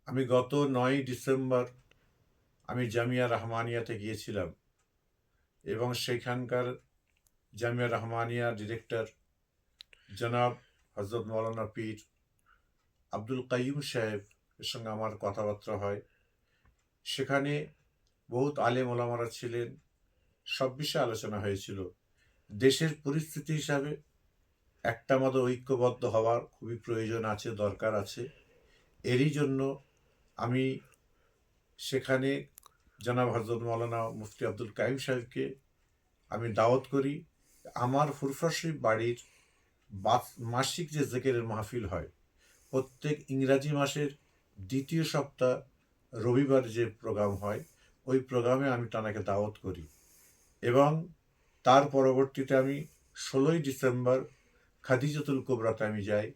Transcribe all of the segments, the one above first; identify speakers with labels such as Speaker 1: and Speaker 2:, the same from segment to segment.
Speaker 1: আমি গত ৯ই ডিসেম্বর আমি জামিয়া রহমানিয়াতে গিয়েছিলাম এবং সেখানকার জামিয়া রহমানিয়ার ডিরেক্টর জনাব হজরত মৌলানা পীর আব্দুল কাইয়ুম সাহেব এর সঙ্গে আমার কথাবার্তা হয়। সেখানে বহুত আলেম ওলামারা ছিলেন, সব বিষয়ে আলোচনা হয়েছিল। দেশের পরিস্থিতি হিসাবে একটা মতো ঐক্যবদ্ধ হওয়ার খুবই প্রয়োজন আছে, দরকার আছে। এরই জন্য আমি সেখানে জনাব হজরত মৌলানা মুফতি আব্দুল কাইম সাহেবকে আমি দাওয়াত করি। আমার ফুরফুরা শরীফ বাড়ির মাসিক যে জেকেরের মাহফিল হয়, প্রত্যেক ইংরাজি মাসের দ্বিতীয় সপ্তাহ রবিবার যে প্রোগ্রাম হয়, ওই প্রোগ্রামে আমি তাকে দাওয়াত করি এবং তার পরবর্তীতে আমি 16ই ডিসেম্বর খাদিজাতুল কুবরাতে আমি যাই।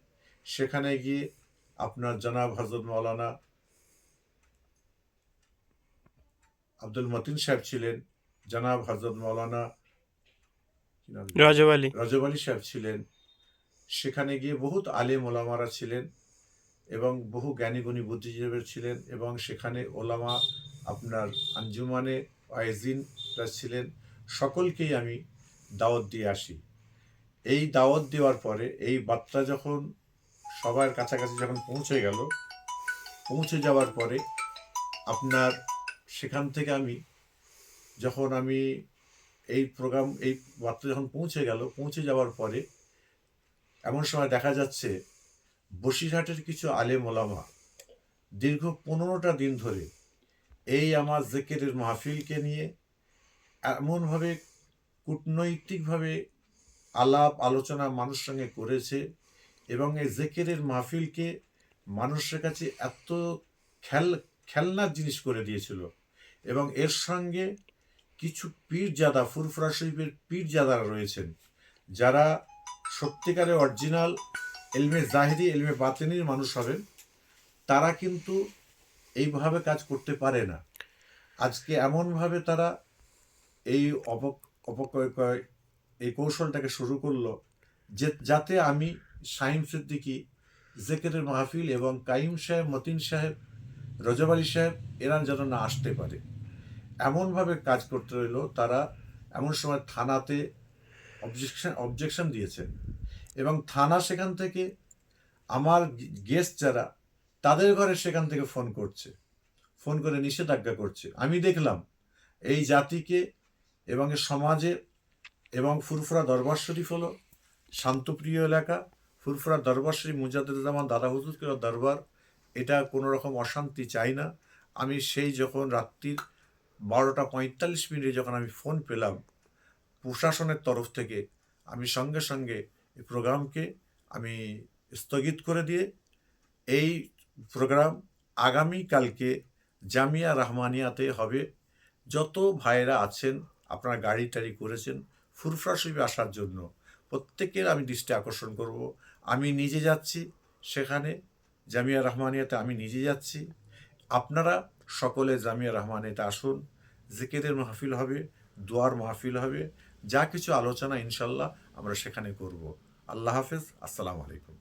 Speaker 1: সেখানে গিয়ে আপনার জনাব হজরত মৌলানা আব্দুল মতিন সাহেব ছিলেন, জনাব হজরত মৌলানা
Speaker 2: রজব আলী।
Speaker 1: রজব আলী সাহেব ছিলেন। সেখানে গিয়ে বহুত আলেম ওলামারা ছিলেন এবং বহু জ্ঞানীগুণী বুদ্ধিজীবী ছিলেন এবং সেখানে ওলামা আপনার আঞ্জুমানে ওয়াইজিনরা ছিলেন। সকলকেই আমি দাওয়াত দিয়ে আসি। এই দাওয়াত দেওয়ার পরে এই বার্তা যখন সবার কাছাকাছি যখন পৌঁছে যাওয়ার পরে আপনার সেখান থেকে যখন আমি এই বার্তা যখন পৌঁছে যাওয়ার পরে এমন সময় দেখা যাচ্ছে বসিরহাটের কিছু আলেম ওলামা দীর্ঘ 15টা দিন ধরে এই আমার জেকেরের মাহফিলকে নিয়ে এমনভাবে কূটনৈতিকভাবে আলাপ আলোচনা মানুষ সঙ্গে করেছে এবং এই জেকেরের মাহফিলকে মানুষের কাছে এত খেলনার জিনিস করে দিয়েছিল এবং এর সঙ্গে কিছু পীরজাদা ফুরফুরা শরীফের পীরজাদারা রয়েছেন, যারা সত্যিকারে অরিজিনাল এলমে জাহিরি এলমে বাতিনির মানুষ হবেন, তারা কিন্তু এইভাবে কাজ করতে পারে না। আজকে এমনভাবে তারা এই অপকয় এই কৌশলটাকে শুরু করলো যাতে আমি শাহিম সিদ্দিকী জেকেরের মাহফিল এবং কাইম সাহেব, মতিন সাহেব, রজব আলী সাহেব এরা যেন না আসতে পারে, এমনভাবে কাজ করতে রইল। তারা এমন সময় থানাতে অবজেকশন দিয়েছেন এবং থানা সেখান থেকে আমার গেস্ট যারা তাদের ঘরে সেখান থেকে ফোন করে নিষেধাজ্ঞা করছে। আমি দেখলাম এই জাতিকে এবং সমাজে এবং ফুরফুরা দরবার শরীফ হলো শান্তপ্রিয় এলাকা। ফুরফুরা দরবার শরীফ মুজাদ্দেদুজ্জামান দাদা হুজুরকে দরবার, এটা কোনো রকম অশান্তি চাই না। আমি সেই যখন রাত্রির 12টা 45 মিনিটে যখন আমি ফোন পেলাম প্রশাসনের তরফ থেকে, আমি সঙ্গে সঙ্গে এই প্রোগ্রামকে আমি স্থগিত করে দিয়ে এই প্রোগ্রাম আগামীকালকে জামিয়া রহমানিয়াতে হবে। যত ভাইয়েরা আছেন আপনারা গাড়ি টাড়ি করেছেন ফুরফুরা শরীফে আসার জন্য, প্রত্যেকের আমি দৃষ্টি আকর্ষণ করব। আমি নিজে যাচ্ছি সেখানে জামিয়া রহমানিয়াতে, আমি নিজে যাচ্ছি। আপনারা সকলে জামিয়া রহমানিয়াতে আসুন। জিকিরের মাহফিল হবে, দোয়ার মাহফিল হবে, যা কিছু আলোচনা ইনশাল্লাহ আমরা সেখানে করব। আল্লাহ হাফেজ, আসসালামু আলাইকুম।